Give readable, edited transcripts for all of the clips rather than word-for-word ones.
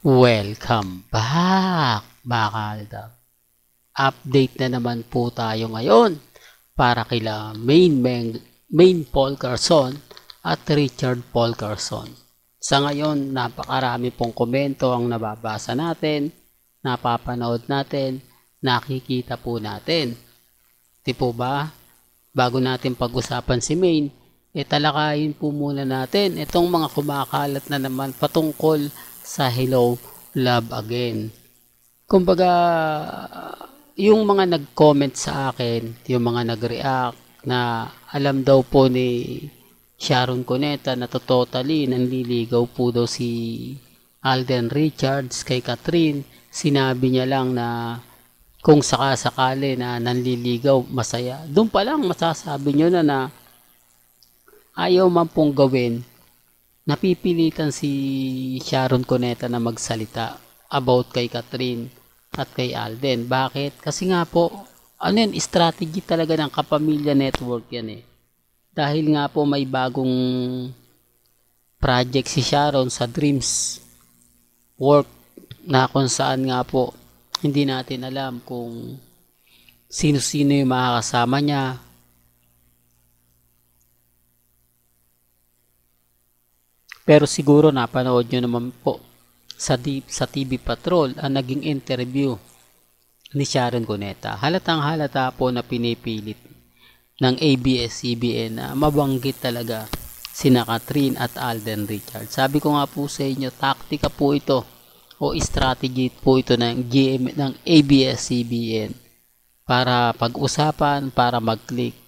Welcome back, mga kaaldab. Update na naman po tayo ngayon para kila Main Paul Carson at Richard Paul Carson. Sa ngayon, napakarami pong komento ang nababasa natin, napapanood natin, nakikita po natin. Di po ba? Bago natin pag-usapan si Main, talakayin po muna natin itong mga kumakalat na naman patungkol sa Hello, Love Again. Kumbaga, yung mga nag-comment sa akin, yung mga nag-react na alam daw po ni Sharon Cuneta na totally nanliligaw po daw si Alden Richards kay Catherine. Sinabi niya lang na kung sakasakali na nanliligaw, masaya. Doon pa lang masasabi nyo na ayaw man pong gawin, napipilitan si Sharon Cuneta na magsalita about kay Catherine at kay Alden. Bakit? Kasi nga po, strategy talaga ng Kapamilya Network yan eh. Dahil nga po may bagong project si Sharon sa Dreams Work na kung saan nga po hindi natin alam kung sino-sino yung makakasama niya. Pero siguro napanood nyo naman po sa TV Patrol ang naging interview ni Sharon Cuneta. Halatang halata po na pinipilit ng ABS-CBN na mabanggit talaga sina Catherine at Alden Richards. Sabi ko nga po sa inyo, taktika po ito o strategy po ito ng ABS-CBN para pag-usapan, para mag-click.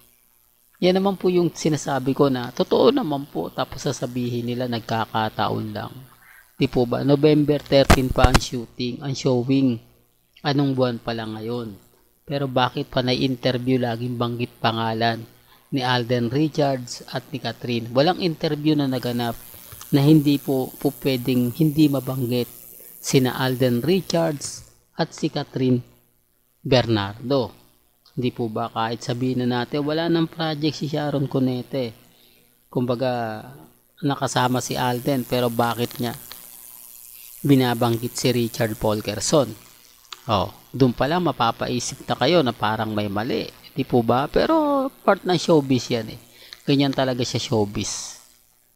Yan naman po yung sinasabi ko na totoo naman po, tapos sasabihin nila nagkakataon lang. Di po ba? November 13 pa ang showing. Anong buwan pa lang ngayon? Pero bakit pa na-interview laging banggit pangalan ni Alden Richards at ni Catherine? Walang interview na naganap na hindi po pwedeng hindi mabanggit sina Alden Richards at si Catherine Bernardo. Hindi po ba kahit sabihin na natin wala nang project si Sharon Cuneta. Kumbaga nakasama si Alden, pero bakit niya binabanggit si Richard Paul Carson? Doon pa lang mapapaisip na kayo na parang may mali. Di po ba? Pero part ng showbiz yan eh. Ganyan talaga siya showbiz.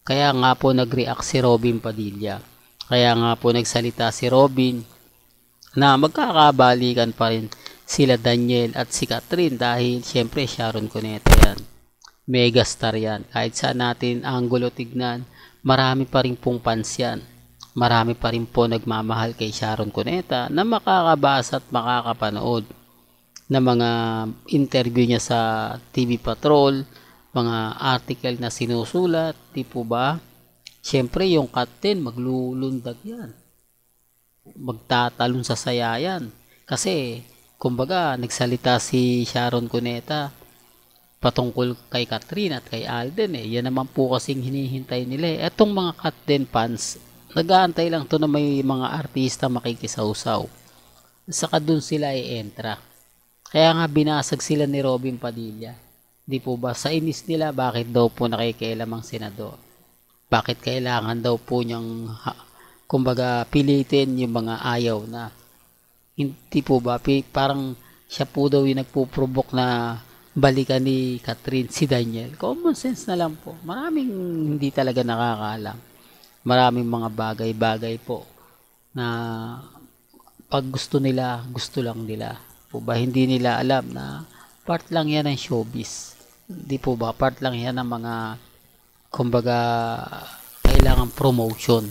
Kaya nga po nag-react si Robin Padilla. Kaya nga po nagsalita si Robin na magkakabalikan pa rin sila Daniel at si Catherine dahil syempre Sharon Cuneta yan. Megastar yan. Kahit saan natin anggulo tignan, marami pa rin pong fans yan. Marami pa rin po nagmamahal kay Sharon Cuneta na makakabasa at makakapanood na mga interview niya sa TV Patrol, mga article na sinusulat, di po ba? Siyempre yung Cat 10 maglulundag yan. Magtatalon sa saya yan. Kasi kumbaga nagsalita si Sharon Cuneta patungkol kay Catherine at kay Alden eh. Yan naman po kasing hinihintay nila eh. Etong mga Cat 10 fans, nag-aantay lang to na may mga artista makikisawsaw. Saka dun sila i-entra. Kaya nga binasag sila ni Robin Padilla. Di po ba? Sa inis nila, bakit daw po nakikialam ang senador? Bakit kailangan daw po niyang kumbaga pilitin yung mga ayaw na? Hindi po ba? Parang siya po daw yung nagpo-provoke na balikan ni Catherine si Daniel. Common sense na lang po. Maraming hindi talaga nakakaalam. Maraming mga bagay-bagay po na pag gusto nila, gusto lang nila. Po ba? Hindi nila alam na part lang yan ng showbiz. Hindi po ba? Part lang yan ng mga kumbaga kailangan promotion.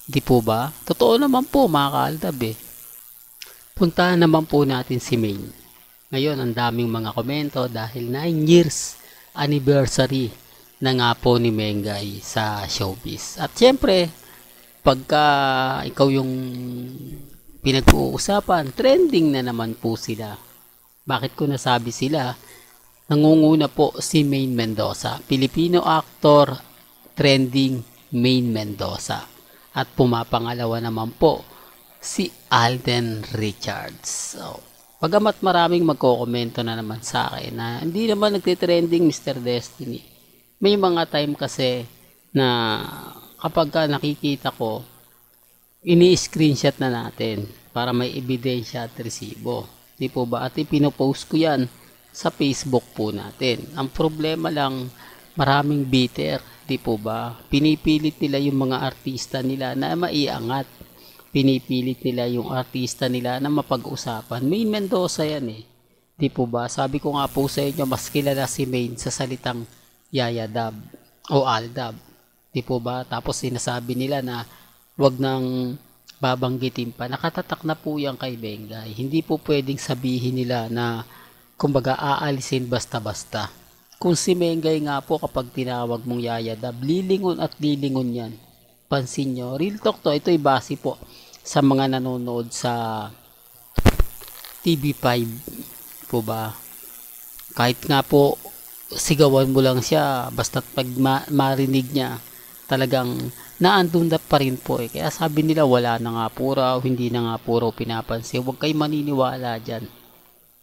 Di po ba? Totoo naman po mga kaaldab eh. Puntahan naman po natin si Main. Ngayon ang daming mga komento dahil 9 years anniversary na nga po ni Mengay sa showbiz. At syempre, pagka ikaw yung pinag-uusapan, trending na naman po sila. Bakit ko nasabi sila? Nangunguna po si Main Mendoza, Filipino actor, trending Main Mendoza. At pumapangalawa naman po si Alden Richards. So, pagamat maraming magkokomento na naman sa akin na hindi naman nagtitrending Mr. Destiny. May mga time kasi na kapag nakikita ko ini-screenshot na natin para may ebidensya at resibo. Di po ba? At ipinopost ko yan sa Facebook po natin. Ang problema lang, maraming bitter. Di po ba? Pinipilit nila yung mga artista nila na maiangat. Pinipilit nila yung artista nila na mapag-usapan. Main Mendoza yan eh. Di po ba? Sabi ko nga po sa inyo, mas kilala si Main sa salitang Yaya Dab o Aldab. Di po ba? Tapos sinasabi nila na wag nang babanggitin pa. Nakatatak na po yan kay Bengay. Hindi po pwedeng sabihin nila na kumbaga aalisin basta-basta. Kung si Bengay nga po kapag tinawag mong Yaya Dab, lilingon at lilingon yan. Pansin nyo, real talk to, ito'y base po sa mga nanonood sa TV5 po ba. Kahit nga po sigawan mo lang siya, basta't pag marinig niya, talagang naandun na pa rin po eh. Kaya sabi nila wala na nga po raw, hindi na nga po raw pinapansin. Huwag kayo maniniwala dyan.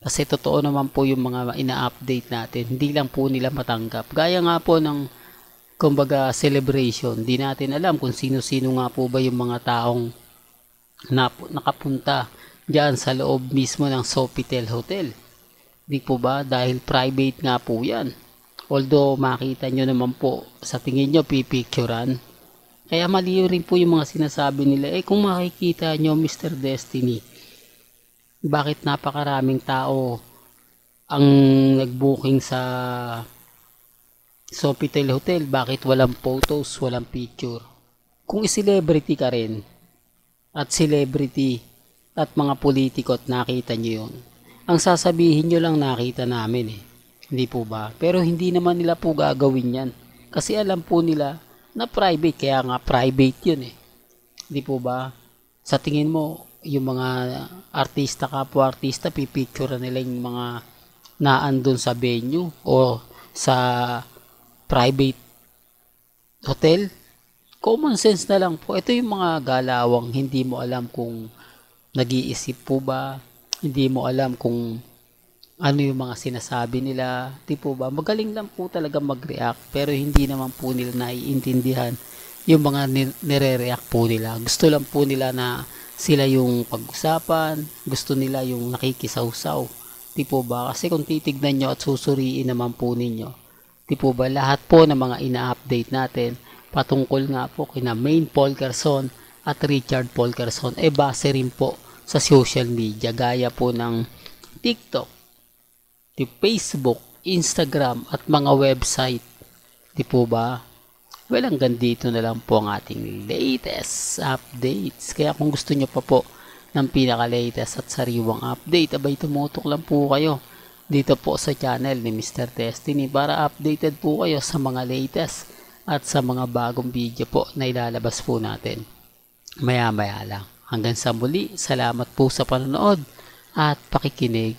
Kasi totoo naman po yung mga ina-update natin. Hindi lang po nila matanggap. Gaya nga po ng kumbaga celebration. Di natin alam kung sino-sino nga po ba yung mga taong nakapunta dyan sa loob mismo ng Sofitel Hotel. Di po ba? Dahil private nga po yan. Although makita nyo naman po, sa tingin nyo pipicturan. Kaya mali rin po yung mga sinasabi nila. Eh kung makikita nyo Mr. Destiny, bakit napakaraming tao ang nag-booking sa Sofitel Hotel? Bakit walang photos, walang picture? Kung celebrity ka rin, at celebrity at mga politiko at nakita nyo yun, ang sasabihin nyo lang nakita namin eh. Hindi po ba? Pero hindi naman nila po gagawin yan. Kasi alam po nila na private. Kaya nga private yun eh. Hindi po ba? Sa tingin mo, yung mga artista, kapwa artista, pipicture nila yung mga naandun sa venue o sa private hotel? Common sense na lang po. Ito yung mga galawang hindi mo alam kung nag-iisip po ba, hindi mo alam kung ano yung mga sinasabi nila, di po ba? Magaling lang po talaga mag-react, pero hindi naman po nila naiintindihan yung mga nire-react po nila. Gusto lang po nila na sila yung pag-usapan, gusto nila yung nakikisawsaw, di po ba? Kasi kung titignan nyo at susuriin naman po ninyo, di po ba, lahat po ng mga ina-update natin, patungkol nga po kina Main Paul Quezon at Richard Paul Quezon, base rin po sa social media, gaya po ng TikTok, di Facebook, Instagram at mga website. Di po ba? Well, hanggang dito na lang po ang ating latest updates. Kaya kung gusto nyo pa po ng pinaka-latest at sariwang update, abay tumutok lang po kayo dito po sa channel ni Mr. Destiny para updated po kayo sa mga latest at sa mga bagong video po na ilalabas po natin maya-maya lang. Hanggang sa muli, salamat po sa panonood at pakikinig.